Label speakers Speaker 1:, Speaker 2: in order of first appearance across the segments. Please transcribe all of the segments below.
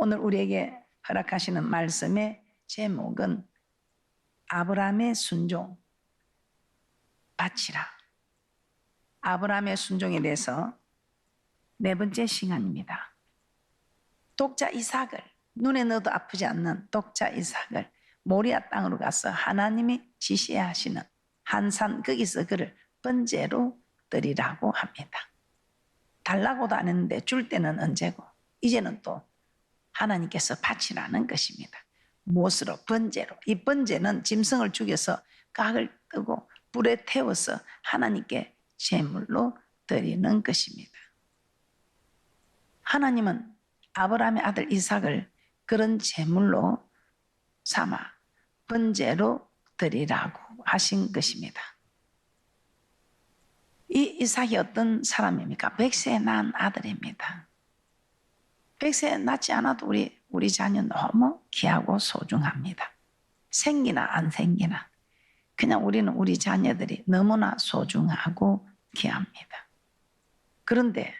Speaker 1: 오늘 우리에게 허락하시는 말씀의 제목은 아브라함의 순종, 바치라. 아브라함의 순종에 대해서 네 번째 시간입니다. 독자 이삭을, 눈에 넣어도 아프지 않는 독자 이삭을 모리아 땅으로 가서 하나님이 지시하시는 한산 거기서 그를 번제로 드리라고 합니다. 달라고도 안 했는데 줄 때는 언제고 이제는 또 하나님께서 바치라는 것입니다. 무엇으로? 번제로. 이 번제는 짐승을 죽여서 각을 뜨고 불에 태워서 하나님께 제물로 드리는 것입니다. 하나님은 아브라함의 아들 이삭을 그런 제물로 삼아 번제로 드리라고 하신 것입니다. 이 이삭이 어떤 사람입니까? 100세에 낳은 아들입니다. 100세에 낳지 않아도 우리 자녀 너무 귀하고 소중합니다. 생기나 안 생기나 그냥 우리는 우리 자녀들이 너무나 소중하고 귀합니다. 그런데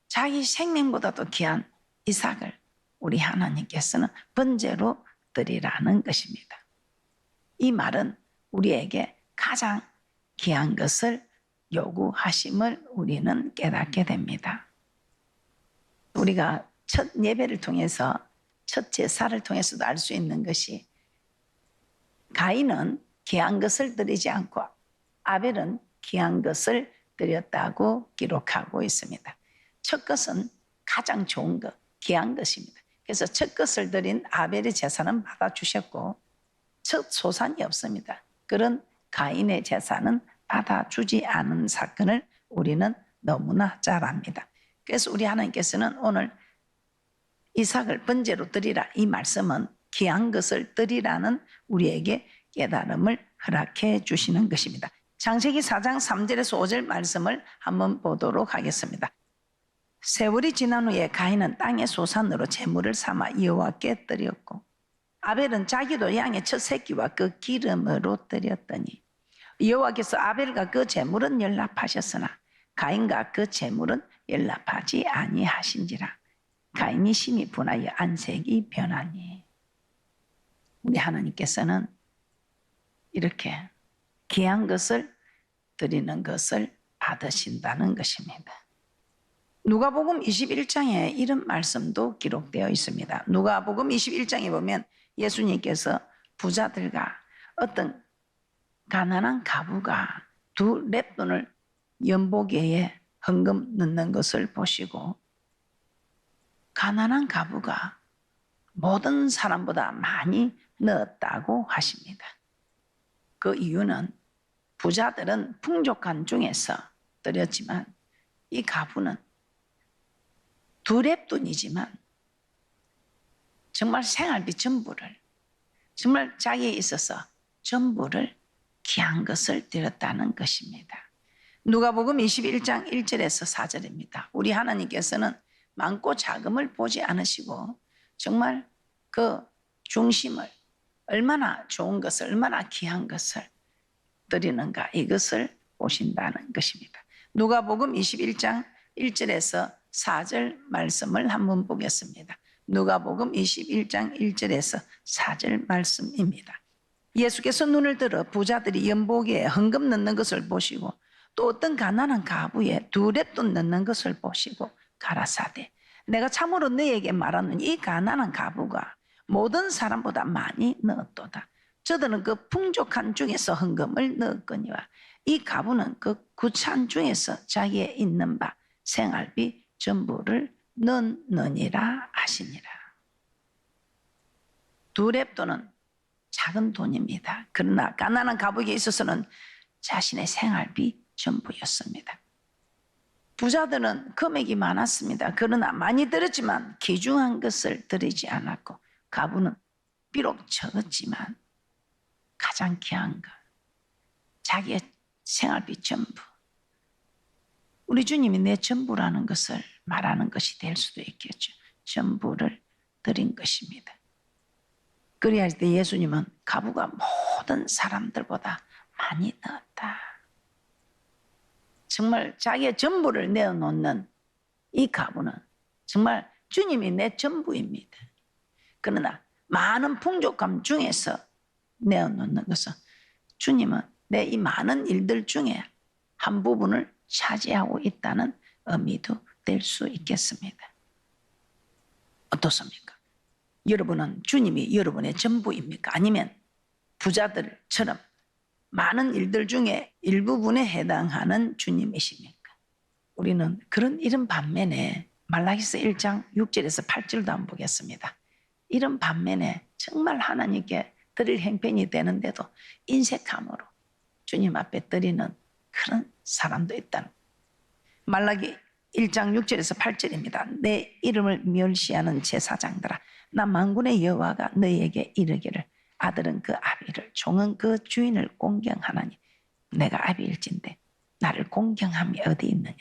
Speaker 1: 자기 생명보다도 귀한 이삭을 우리 하나님께서는 번제로 드리라는 것입니다. 이 말은 우리에게 가장 귀한 것을 요구하심을 우리는 깨닫게 됩니다. 우리가 첫 예배를 통해서 첫 제사를 통해서도 알 수 있는 것이 가인은 귀한 것을 드리지 않고 아벨은 귀한 것을 드렸다고 기록하고 있습니다. 첫 것은 가장 좋은 것, 귀한 것입니다. 그래서 첫 것을 드린 아벨의 제사는 받아주셨고 첫 소산이 없습니다. 그런 가인의 제사는 받아주지 않은 사건을 우리는 너무나 잘 압니다. 그래서 우리 하나님께서는 오늘 이삭을 번제로 드리라 이 말씀은 귀한 것을 드리라는 우리에게 깨달음을 허락해 주시는 것입니다. 창세기 4장 3절에서 5절 말씀을 한번 보도록 하겠습니다. 세월이 지난 후에 가인은 땅의 소산으로 제물을 삼아 여호와께 드렸고 아벨은 자기도 양의 첫 새끼와 그 기름으로 드렸더니 여호와께서 아벨과 그 제물은 연락하셨으나 가인과 그 제물은 연락하지 아니하신지라. 가인이 심히 분하여 안색이 변하니. 우리 하나님께서는 이렇게 귀한 것을 드리는 것을 받으신다는 것입니다. 누가복음 21장에 이런 말씀도 기록되어 있습니다. 누가복음 21장에 보면 예수님께서 부자들과 어떤 가난한 과부가 두 렙돈을 연보기에 헌금 넣는 것을 보시고 가난한 과부가 모든 사람보다 많이 넣었다고 하십니다. 그 이유는 부자들은 풍족한 중에서 드렸지만 이 과부는 두 렙돈이지만 정말 생활비 전부를 정말 자기에 있어서 전부를 귀한 것을 드렸다는 것입니다. 누가복음 21장 1절에서 4절입니다. 우리 하나님께서는 많고 작음을 보지 않으시고 정말 그 중심을 얼마나 좋은 것을 얼마나 귀한 것을 드리는가 이것을 보신다는 것입니다. 누가복음 21장 1절에서 4절 말씀을 한번 보겠습니다. 누가복음 21장 1절에서 4절 말씀입니다. 예수께서 눈을 들어 부자들이 연보기에 헌금 넣는 것을 보시고 또 어떤 가난한 과부에 두 렙돈 넣는 것을 보시고 가라사대 내가 참으로 너에게 말하는 이 가난한 과부가 모든 사람보다 많이 넣었도다. 저들은 그 풍족한 중에서 헌금을 넣었거니와 이 과부는 그 구찬 중에서 자기의 있는 바 생활비 전부를 넣느니라 하시니라. 두 렙돈은 작은 돈입니다. 그러나 가난한 과부에게 있어서는 자신의 생활비 전부였습니다. 부자들은 금액이 많았습니다. 그러나 많이 들었지만 귀중한 것을 드리지 않았고 과부는 비록 적었지만 가장 귀한 것, 자기의 생활비 전부. 우리 주님이 내 전부라는 것을 말하는 것이 될 수도 있겠죠. 전부를 드린 것입니다. 그래야 할 때 예수님은 과부가 모든 사람들보다 많이 넣었다. 정말 자기의 전부를 내어놓는 이 과부는 정말 주님이 내 전부입니다. 그러나 많은 풍족함 중에서 내어놓는 것은 주님은 내 이 많은 일들 중에 한 부분을 차지하고 있다는 의미도 될 수 있겠습니다. 어떻습니까? 여러분은 주님이 여러분의 전부입니까? 아니면 부자들처럼 많은 일들 중에 일부분에 해당하는 주님이십니까? 우리는 이런 반면에 말라기서 1장 6절에서 8절도 한번 보겠습니다. 이런 반면에 정말 하나님께 드릴 행편이 되는데도 인색함으로 주님 앞에 드리는 그런 사람도 있다는 말라기 1장 6절에서 8절입니다. 내 이름을 멸시하는 제사장들아 나 만군의 여호와가 너희에게 이르기를 아들은 그 아비를 종은 그 주인을 공경하나니 내가 아비일진데 나를 공경함이 어디 있느냐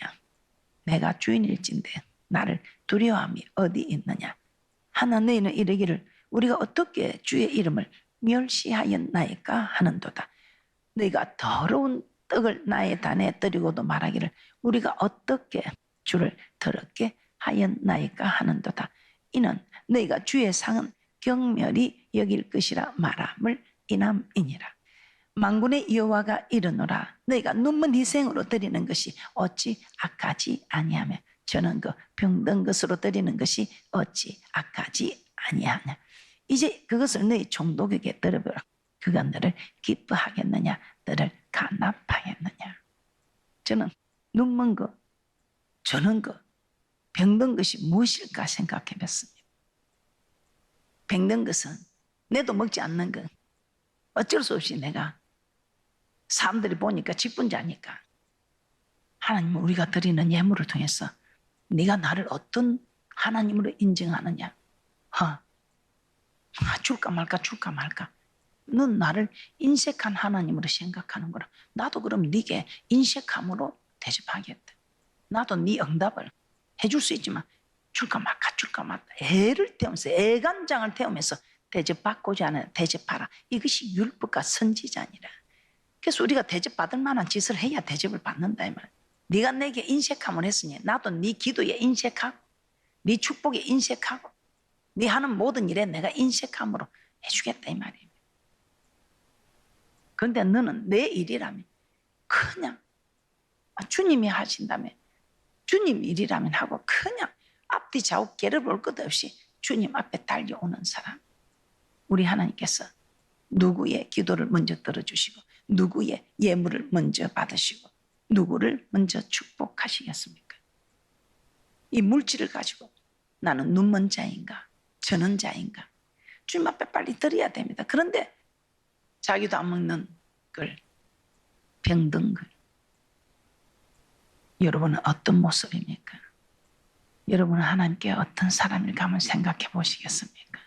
Speaker 1: 내가 주인일진데 나를 두려워함이 어디 있느냐 하나 너희는 이르기를 우리가 어떻게 주의 이름을 멸시하였나이까 하는도다. 너희가 더러운 떡을 나의 단에 드리고도 말하기를 우리가 어떻게 주를 더럽게 하였나이까 하는도다. 이는 너희가 주의 상은 경멸히 여길 것이라 말함을 인함이니라. 만군의 여호와가 이르노라 너희가 눈먼 희생으로 드리는 것이 어찌 악하지 아니하며 저는 그 병든 것으로 드리는 것이 어찌 악하지 아니하냐. 이제 그것을 너희 총독에게 들어보라. 그가 너를 기뻐하겠느냐 너를 간납하겠느냐. 저는 눈먼 것 저는 것 병든 것이 무엇일까 생각해 봤습니다. 병든 것은 내도 먹지 않는 것 어쩔 수 없이 내가 사람들이 보니까 직분자니까 하나님은 우리가 드리는 예물을 통해서 네가 나를 어떤 하나님으로 인정하느냐 줄까 말까 줄까 말까 넌 나를 인색한 하나님으로 생각하는 거라 나도 그럼 네게 인색함으로 대접하겠다. 나도 네 응답을 해줄 수 있지만 줄까 말까 줄까 말까 애를 태우면서 애간장을 태우면서 대접받고자 하는 대접하라. 이것이 율법과 선지자니라. 그래서 우리가 대접받을 만한 짓을 해야 대접을 받는다 이 말. 네가 내게 인색함을 했으니 나도 네 기도에 인색하고 네 축복에 인색하고 네 하는 모든 일에 내가 인색함으로 해주겠다 이 말이에요. 그런데 너는 내 일이라면 그냥 주님이 하신다면 주님 일이라면 하고 그냥 앞뒤 좌우 깨려볼 것 없이 주님 앞에 달려오는 사람. 우리 하나님께서 누구의 기도를 먼저 들어주시고 누구의 예물을 먼저 받으시고 누구를 먼저 축복하시겠습니까? 이 물질을 가지고 나는 눈먼 자인가 저는 자인가 주님 앞에 빨리 드려야 됩니다. 그런데 자기도 안 먹는 걸 병든 걸 여러분은 어떤 모습입니까? 여러분은 하나님께 어떤 사람일까 한번 생각해 보시겠습니까?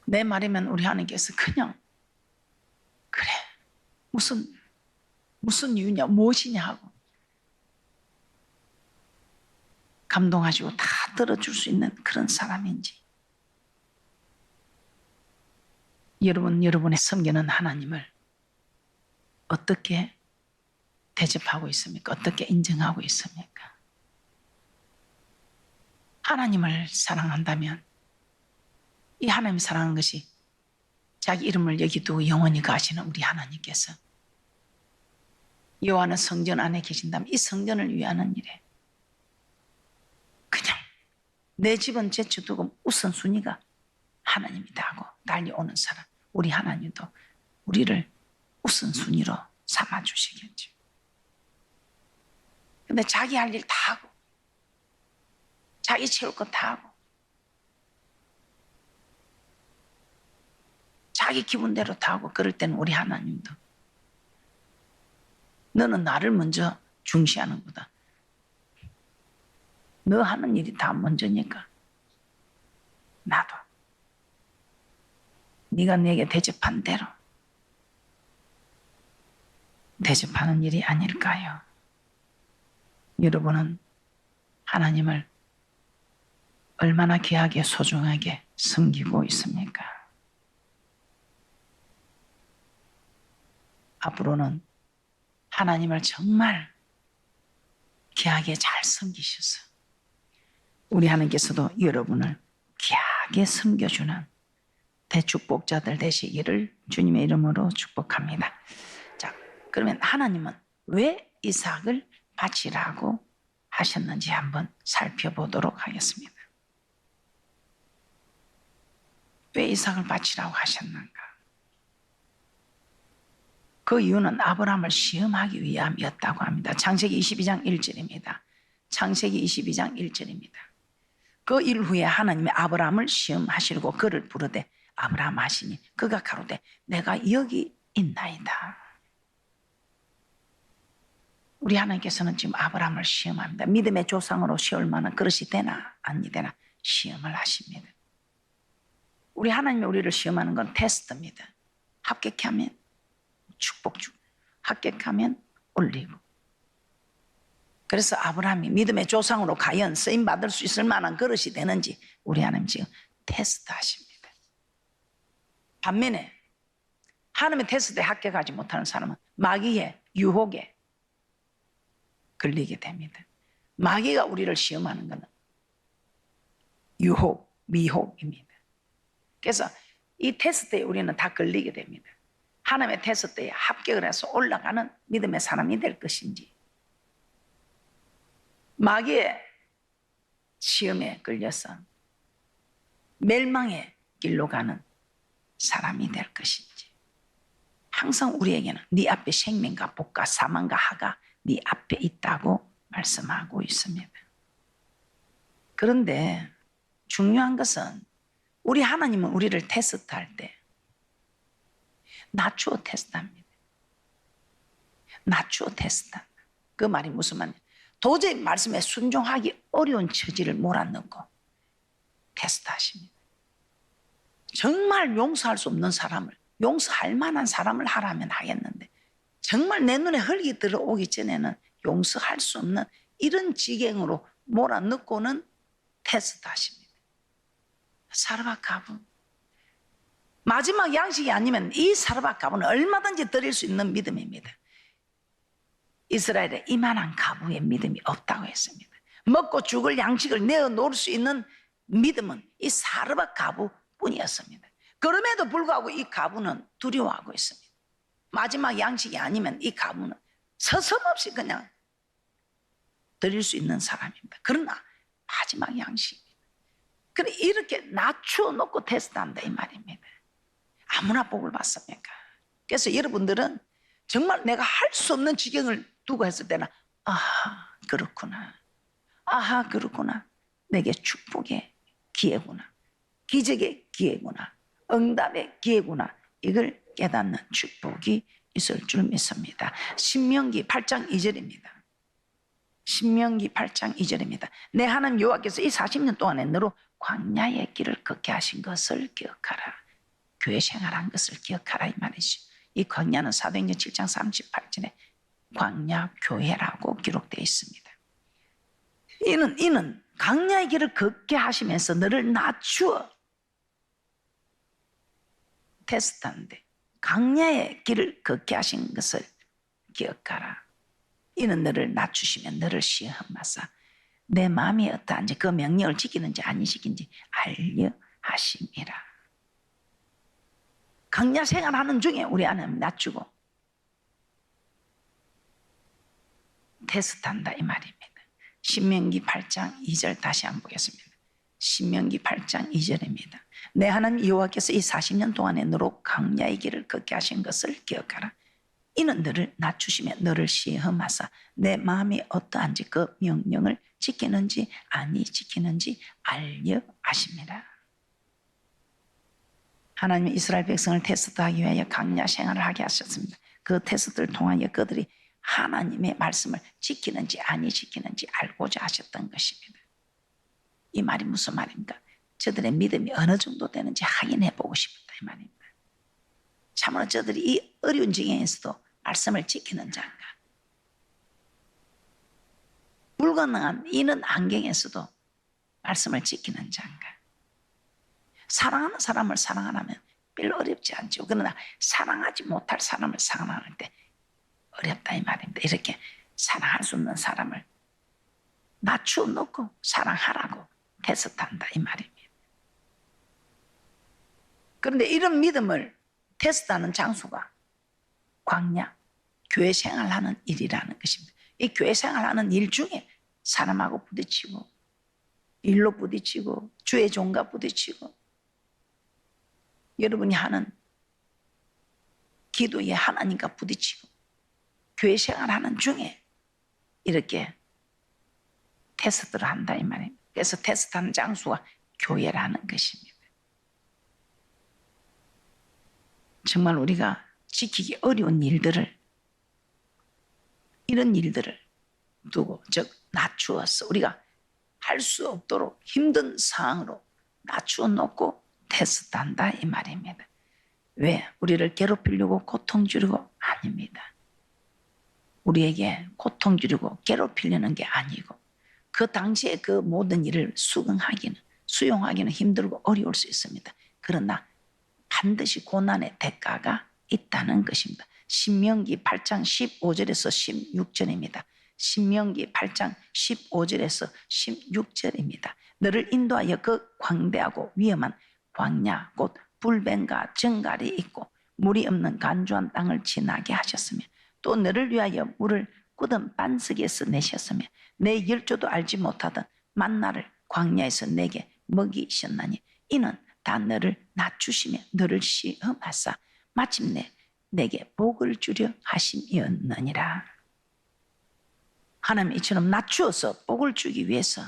Speaker 1: 내 말이면 우리 하나님께서 그냥 그래 무슨 이유냐 무엇이냐 하고 감동하시고 다 들어줄 수 있는 그런 사람인지 여러분의 섬기는 하나님을 어떻게 대접하고 있습니까? 어떻게 인정하고 있습니까? 하나님을 사랑한다면 이 하나님 사랑하는 것이 자기 이름을 여기 두고 영원히 가시는 우리 하나님께서 여호와는 성전 안에 계신다면 이 성전을 위하는 일에 그냥 내 집은 제쳐두고 우선순위가 하나님이다 하고 달려오는 사람 우리 하나님도 우리를 우선순위로 삼아주시겠죠. 근데 자기 할 일 다 하고 자기 채울 것 다 하고 자기 기분대로 다 하고 그럴 때는 우리 하나님도 너는 나를 먼저 중시하는구나. 너 하는 일이 다 먼저니까 나도 네가 내게 대접한 대로 대접하는 일이 아닐까요? 여러분은 하나님을 얼마나 귀하게 소중하게 섬기고 있습니까? 앞으로는 하나님을 정말 귀하게 잘 섬기셔서 우리 하나님께서도 여러분을 귀하게 섬겨주는 대축복자들 되시기를 주님의 이름으로 축복합니다. 자, 그러면 하나님은 왜 이삭을 바치라고 하셨는지 한번 살펴보도록 하겠습니다. 왜 이삭을 바치라고 하셨는가? 그 이유는 아브라함을 시험하기 위함이었다고 합니다. 창세기 22장 1절입니다. 창세기 22장 1절입니다. 그 일 후에 하나님이 아브라함을 시험하시려고 그를 부르되 아브라함 하시니 그가 가로되 내가 여기 있나이다. 우리 하나님께서는 지금 아브라함을 시험합니다. 믿음의 조상으로 세울 만한 그릇이 되나 아니 되나 시험을 하십니다. 우리 하나님이 우리를 시험하는 건 테스트입니다. 합격하면 축복 주고 합격하면 올리고. 그래서 아브라함이 믿음의 조상으로 과연 쓰임받을 수 있을 만한 그릇이 되는지 우리 하나님 지금 테스트하십니다. 반면에 하나님의 테스트에 합격하지 못하는 사람은 마귀의 유혹에 걸리게 됩니다. 마귀가 우리를 시험하는 것은 유혹, 미혹입니다. 그래서 이 테스트에 우리는 다 걸리게 됩니다. 하나님의 테스트에 합격을 해서 올라가는 믿음의 사람이 될 것인지 마귀의 시험에 걸려서 멸망의 길로 가는 사람이 될 것인지. 항상 우리에게는 네 앞에 생명과 복과 사망과 하가 네 앞에 있다고 말씀하고 있습니다. 그런데 중요한 것은 우리 하나님은 우리를 테스트할 때 낮추어 테스트합니다. 낮추어 테스트한다. 그 말이 무슨 말이냐? 도저히 말씀에 순종하기 어려운 처지를 몰아넣고 테스트하십니다. 정말 용서할 수 없는 사람을 용서할 만한 사람을 하라면 하겠는데 정말 내 눈에 흙이 들어오기 전에는 용서할 수 없는 이런 지경으로 몰아넣고는 테스트하십니다. 사르밧 가부 마지막 양식이 아니면 이 사르밧 가부는 얼마든지 드릴 수 있는 믿음입니다. 이스라엘에 이만한 가부의 믿음이 없다고 했습니다. 먹고 죽을 양식을 내어놓을 수 있는 믿음은 이 사르밧 가부뿐이었습니다. 그럼에도 불구하고 이 가부는 두려워하고 있습니다. 마지막 양식이 아니면 이 가부는 서슴없이 그냥 드릴 수 있는 사람입니다. 그러나 마지막 양식입니다. 그래 이렇게 낮추어 놓고 테스트한다 이 말입니다. 아무나 복을 받습니까? 그래서 여러분들은 정말 내가 할 수 없는 지경을 두고 했을 때는 아하 그렇구나, 아하 그렇구나, 내게 축복의 기회구나, 기적의 기회구나, 응답의 기회구나, 이걸 깨닫는 축복이 있을 줄 믿습니다. 신명기 8장 2절입니다. 신명기 8장 2절입니다. 내 하나님 여호와께서 이 40년 동안에 너로 광야의 길을 걷게 하신 것을 기억하라. 교회 생활한 것을 기억하라 이 말이죠. 이 광야는 사도행전 7장 38절에 광야 교회라고 기록되어 있습니다. 이는 광야의 길을 걷게 하시면서 너를 낮추어 테스트하는데 광야의 길을 걷게 하신 것을 기억하라. 이는 너를 낮추시면 너를 시험하사 내 마음이 어떠한지 그 명령을 지키는지 안 지키는지 알려 하심이라. 광야 생활하는 중에 우리 하나님 낮추고 테스트한다 이 말입니다. 신명기 8장 2절 다시 한번 보겠습니다. 신명기 8장 2절입니다. 내 하나님 여호와께서 이 40년 동안에 너로 광야의 길을 걷게 하신 것을 기억하라. 이는 너를 낮추시며 너를 시험하사 내 마음이 어떠한지 그 명령을 지키는지 아니 지키는지 알려 하심이라. 하나님이 이스라엘 백성을 테스트하기 위하여 광야 생활을 하게 하셨습니다. 그 테스트를 통하여 그들이 하나님의 말씀을 지키는지 아니 지키는지 알고자 하셨던 것입니다. 이 말이 무슨 말입니까? 저들의 믿음이 어느 정도 되는지 확인해 보고 싶다 이 말입니다. 참으로 저들이 이 어려운 지경에서도 말씀을 지키는 자인가? 불가능한 이는 안경에서도 말씀을 지키는 자인가? 사랑하는 사람을 사랑하라면 별로 어렵지 않죠. 그러나 사랑하지 못할 사람을 사랑할 때 어렵다 이 말입니다. 이렇게 사랑할 수 없는 사람을 낮추어 놓고 사랑하라고 테스트한다 이 말입니다. 그런데 이런 믿음을 테스트하는 장소가 광야, 교회 생활하는 일이라는 것입니다. 이 교회 생활하는 일 중에 사람하고 부딪히고 일로 부딪히고 주의 종과 부딪히고 여러분이 하는 기도에 하나님과 부딪히고 교회 생활하는 중에 이렇게 테스트를 한다 이 말입니다. 그래서 테스트하는 장소가 교회라는 것입니다. 정말 우리가 지키기 어려운 일들을 이런 일들을 두고 즉 낮추어서 우리가 할 수 없도록 힘든 상황으로 낮추어 놓고 테스트한다 이 말입니다. 왜? 우리를 괴롭히려고 고통 주려고? 아닙니다. 우리에게 고통 주려고 괴롭히려는 게 아니고 그 당시에 그 모든 일을 수용하기는 힘들고 어려울 수 있습니다. 그러나 반드시 고난의 대가가 있다는 것입니다. 신명기 8장 15절에서 16절입니다. 신명기 8장 15절에서 16절입니다. 너를 인도하여 그 광대하고 위험한 광야 곧 불뱀과 정갈이 있고 물이 없는 간주한 땅을 지나게 하셨으며 또 너를 위하여 물을 굳은 반석에서 내셨으며 내 열조도 알지 못하던 만나를 광야에서 내게 먹이셨나니 이는 다 너를 낮추시며 너를 시험하사 마침내 내게 복을 주려 하심이었느니라. 하나님 이처럼 낮추어서 복을 주기 위해서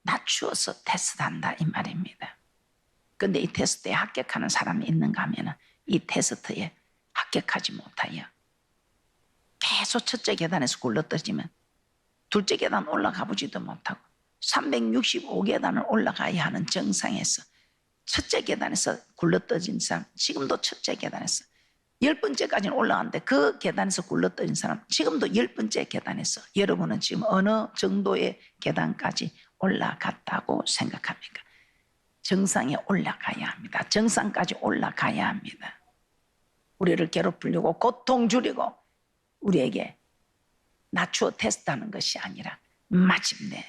Speaker 1: 낮추어서 테스트한다 이 말입니다. 그런데 이 테스트에 합격하는 사람이 있는가 하면 이 테스트에 합격하지 못하여 계속 첫째 계단에서 굴러떨어지면 둘째 계단 올라가 보지도 못하고 365계단을 올라가야 하는 정상에서 첫째 계단에서 굴러떨어진 사람 지금도 첫째 계단에서 10번째까지는 올라갔는데 그 계단에서 굴러떨어진 사람 지금도 10번째 계단에서 여러분은 지금 어느 정도의 계단까지 올라갔다고 생각합니까? 정상에 올라가야 합니다. 정상까지 올라가야 합니다. 우리를 괴롭히려고 고통 주려고 우리에게 낮추어 테스트하는 것이 아니라 마침내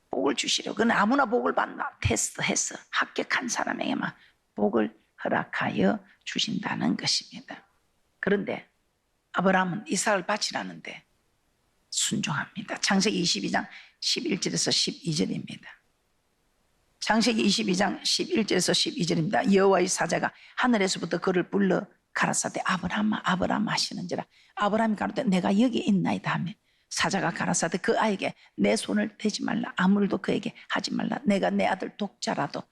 Speaker 1: 복을 주시려고 그건 아무나 복을 받나 테스트해서 합격한 사람에게만 복을 허락하여 주신다는 것입니다. 그런데 아브라함은 이삭을 바치라는데 순종합니다. 창세기 22장 11절에서 12절입니다. 창세기 22장 11절에서 12절입니다. 여호와의 사자가 하늘에서부터 그를 불러 가라사대 아브라함아 아브라함 하시는지라 아브라함이 가로되 내가 여기 있나이다 하며 사자가 가라사대 그 아이에게 내 손을 대지 말라 아무 일도 그에게 하지 말라 내가 내 아들 독자라도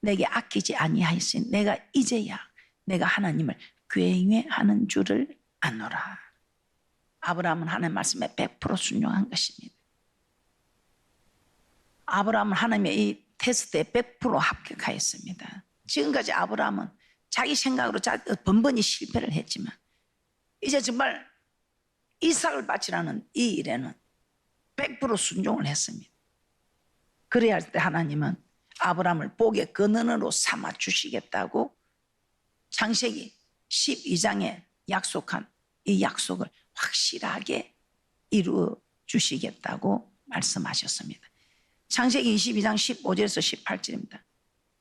Speaker 1: 내게 아끼지 아니하였으니 내가 이제야 내가 하나님을 경외하는 줄을 아노라. 아브라함은 하나님의 말씀에 100% 순종한 것입니다. 아브라함은 하나님의 이 테스트에 100% 합격하였습니다. 지금까지 아브라함은 자기 생각으로 번번이 실패를 했지만 이제 정말 이삭을 바치라는 이 일에는 100% 순종을 했습니다. 그래야 할 때 하나님은 아브라함을 복의 근원으로 삼아 주시겠다고 창세기 12장에 약속한 이 약속을 확실하게 이루어 주시겠다고 말씀하셨습니다. 창세기 22장 15절에서 18절입니다.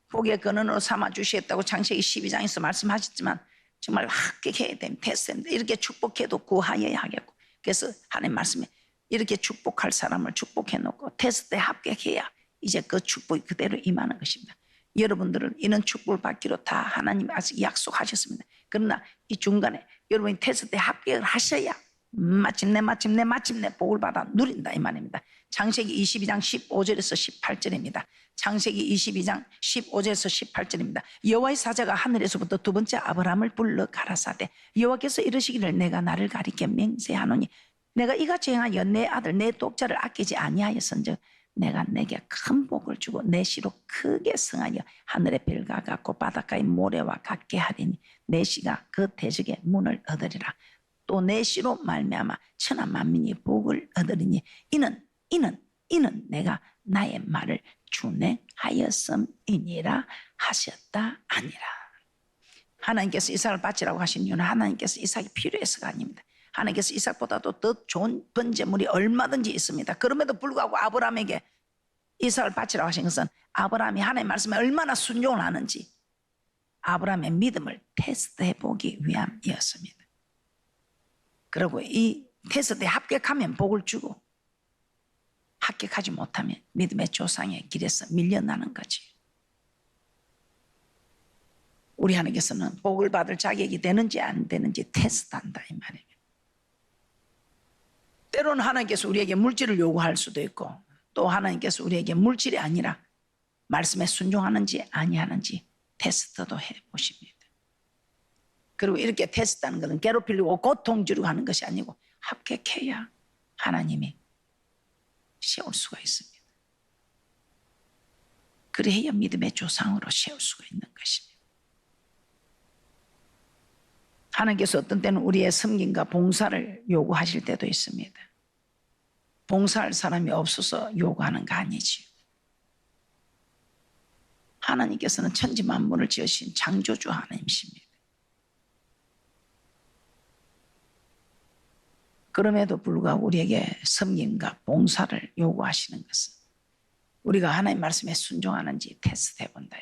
Speaker 1: 복의 근원으로 삼아 주시겠다고 창세기 12장에서 말씀하셨지만 정말 합격해야 됩니다. 테스트입니다. 이렇게 축복해도 구하여야 하겠고 그래서 하나님 말씀에 이렇게 축복할 사람을 축복해 놓고 테스트에 합격해야 이제 그 축복이 그대로 임하는 것입니다. 여러분들은 이런 축복을 받기로 다 하나님이 아직 약속하셨습니다. 그러나 이 중간에 여러분이 테스트에 합격을 하셔야 마침내 복을 받아 누린다 이 말입니다. 창세기 22장 15절에서 18절입니다. 창세기 22장 15절에서 18절입니다. 여호와의 사자가 하늘에서부터 두 번째 아브라함을 불러 가라사대 여호와께서 이르시기를 내가 나를 가리켜 맹세하노니 내가 이같이 행하여 내 아들 내 독자를 아끼지 아니하였은즉 내가 내게 큰 복을 주고 내 씨로 크게 성하여 하늘의 별과 같고 바닷가의 모래와 같게 하리니 내 씨가 그 대적의 문을 얻으리라. 또 내 씨로 말미암아 천하 만민이 복을 얻으리니 이는 내가 나의 말을 준행하였음이니라 하셨다 아니라. 하나님께서 이삭을 바치라고 하신 이유는 하나님께서 이삭이 필요해서가 아닙니다. 하나님께서 이삭보다도 더 좋은 번제물이 얼마든지 있습니다. 그럼에도 불구하고 아브라함에게 이삭을 바치라고 하신 것은 아브라함이 하나님의 말씀에 얼마나 순종을 하는지 아브라함의 믿음을 테스트해 보기 위함이었습니다. 그리고 이 테스트에 합격하면 복을 주고 합격하지 못하면 믿음의 조상의 길에서 밀려나는 거지. 우리 하나님께서는 복을 받을 자격이 되는지 안 되는지 테스트한다 이 말이에요. 때로는 하나님께서 우리에게 물질을 요구할 수도 있고 또 하나님께서 우리에게 물질이 아니라 말씀에 순종하는지 아니하는지 테스트도 해보십니다. 그리고 이렇게 테스트하는 것은 괴롭히려고 고통 주려고 하는 것이 아니고 합격해야 하나님이 세울 수가 있습니다. 그래야 믿음의 조상으로 세울 수가 있는 것입니다. 하나님께서 어떤 때는 우리의 섬김과 봉사를 요구하실 때도 있습니다. 봉사할 사람이 없어서 요구하는 거 아니지요. 하나님께서는 천지 만물을 지으신 창조주 하나님이십니다. 그럼에도 불구하고 우리에게 섬김과 봉사를 요구하시는 것은 우리가 하나님 말씀에 순종하는지 테스트해 본다.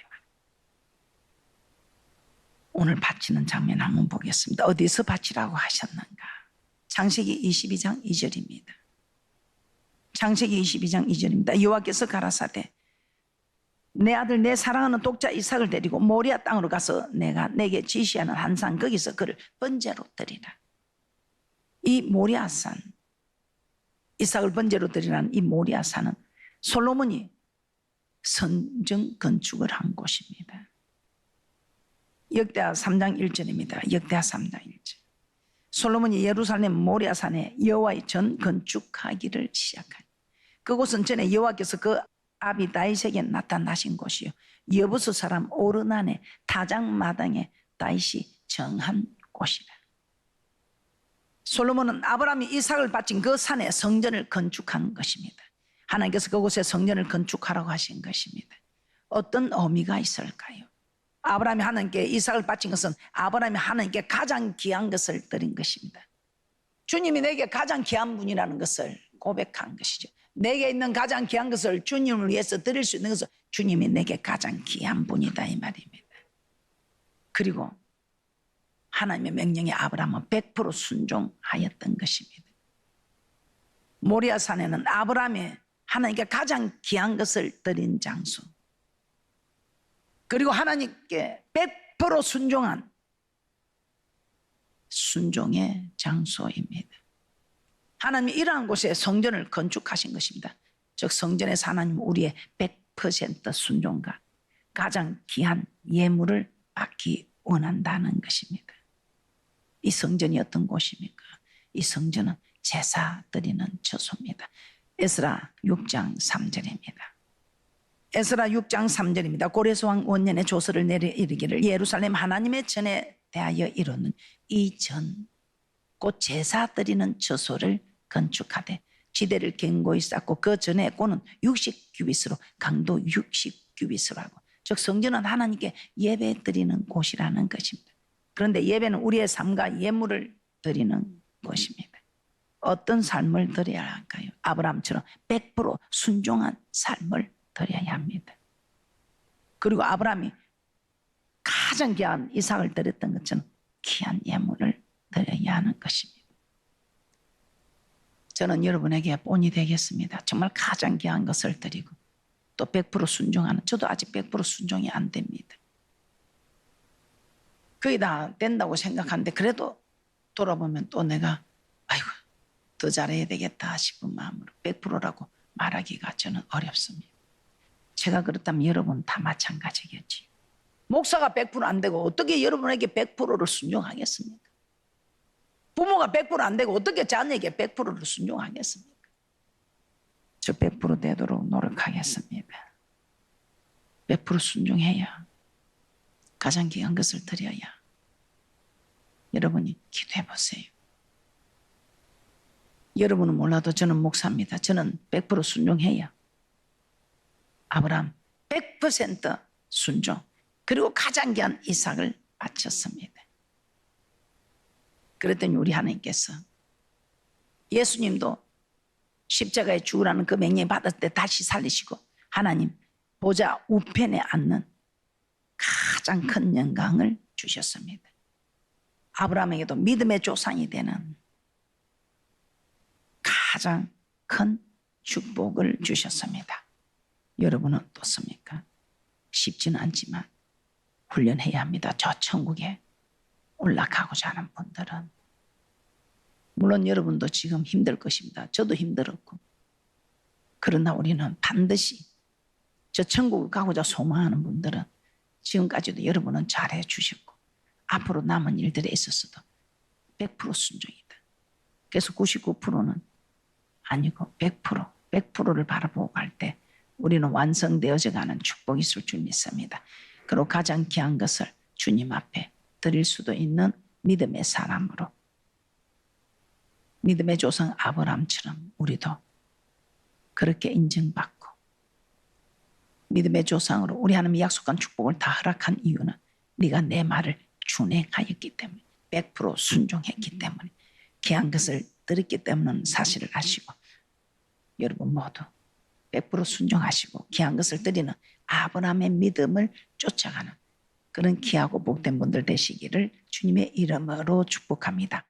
Speaker 1: 오늘 바치는 장면 한번 보겠습니다. 어디서 바치라고 하셨는가? 창세기 22장 2절입니다. 창세기 22장 2절입니다. 여호와께서 가라사대 내 아들 내 사랑하는 독자 이삭을 데리고 모리아 땅으로 가서 내가 내게 지시하는 한 산 거기서 그를 번제로 드리라. 이 모리아산 이삭을 번제로 드리라는 이 모리아산은 솔로몬이 성전 건축을 한 곳입니다. 역대하 3장 1절입니다. 역대하 3장 1절. 솔로몬이 예루살렘 모리아산에 여호와의 전 건축하기를 시작한 그곳은 전에 여호와께서 그 아비 다윗에게 나타나신 곳이요 여부스 사람 오르난의 타작마당에 다윗이 정한 곳이라. 솔로몬은 아브라함이 이삭을 바친 그 산에 성전을 건축한 것입니다. 하나님께서 그곳에 성전을 건축하라고 하신 것입니다. 어떤 의미가 있을까요? 아브라함이 하나님께 이삭을 바친 것은 아브라함이 하나님께 가장 귀한 것을 드린 것입니다. 주님이 내게 가장 귀한 분이라는 것을 고백한 것이죠. 내게 있는 가장 귀한 것을 주님을 위해서 드릴 수 있는 것은 주님이 내게 가장 귀한 분이다 이 말입니다. 그리고 하나님의 명령에 아브라함은 100% 순종하였던 것입니다. 모리아산에는 아브라함이 하나님께 가장 귀한 것을 드린 장소, 그리고 하나님께 100% 순종한 순종의 장소입니다. 하나님이 이러한 곳에 성전을 건축하신 것입니다. 즉 성전에서 하나님은 우리의 100% 순종과 가장 귀한 예물을 받기 원한다는 것입니다. 이 성전이 어떤 곳입니까? 이 성전은 제사 드리는 처소입니다. 에스라 6장 3절입니다. 에스라 6장 3절입니다. 고레스왕 원년에 조서를 내려 이르기를 예루살렘 하나님의 전에 대하여 이루는 이 전 곧 제사 드리는 처소를 건축하되 지대를 견고히 쌓고 그 전에 고는 60규빗으로 강도 60규빗으로 하고, 즉 성전은 하나님께 예배 드리는 곳이라는 것입니다. 그런데 예배는 우리의 삶과 예물을 드리는 것입니다. 어떤 삶을 드려야 할까요? 아브라함처럼 100% 순종한 삶을 드려야 합니다. 그리고 아브라함이 가장 귀한 이삭을 드렸던 것처럼 귀한 예물을 드려야 하는 것입니다. 저는 여러분에게 본이 되겠습니다. 정말 가장 귀한 것을 드리고 또 100% 순종하는, 저도 아직 100% 순종이 안 됩니다. 거의 다 된다고 생각하는데 그래도 돌아보면 또 내가 아이고 더 잘해야 되겠다 싶은 마음으로 100%라고 말하기가 저는 어렵습니다. 제가 그렇다면 여러분 다 마찬가지겠지. 목사가 100% 안 되고 어떻게 여러분에게 100%를 순종하겠습니까? 부모가 100% 안 되고 어떻게 자녀에게 100%를 순종하겠습니까? 저 100% 되도록 노력하겠습니다. 100% 순종해야, 가장 귀한 것을 드려야 여러분이 기도해 보세요. 여러분은 몰라도 저는 목사입니다. 저는 100% 순종해야 아브라함 100% 순종, 그리고 가장 귀한 이삭을 바쳤습니다. 그랬더니 우리 하나님께서 예수님도 십자가에 죽으라는 그 명령 받았을 때 다시 살리시고 하나님 보좌 우편에 앉는 가장 큰 영광을 주셨습니다. 아브라함에게도 믿음의 조상이 되는 가장 큰 축복을 주셨습니다. 여러분은 어떻습니까? 쉽지는 않지만 훈련해야 합니다. 저 천국에 올라가고자 하는 분들은. 물론 여러분도 지금 힘들 것입니다. 저도 힘들었고. 그러나 우리는 반드시 저 천국을 가고자 소망하는 분들은 지금까지도 여러분은 잘해 주셨고 앞으로 남은 일들에 있어서도 100% 순종이다. 그래서 99%는 아니고 100%를 바라보고 갈 때 우리는 완성되어져 가는 축복이 있을 줄 믿습니다. 그리고 가장 귀한 것을 주님 앞에 드릴 수도 있는 믿음의 사람으로 믿음의 조상 아브라함처럼 우리도 그렇게 인정받고 믿음의 조상으로 우리 하나님이 약속한 축복을 다 허락한 이유는 네가 내 말을 준행하였기 때문에 100% 순종했기 때문에 귀한 것을 드렸기 때문에 사실을 아시고 여러분 모두 100% 순종하시고 귀한 것을 드리는 아브라함의 믿음을 쫓아가는 그런 귀하고 복된 분들 되시기를 주님의 이름으로 축복합니다.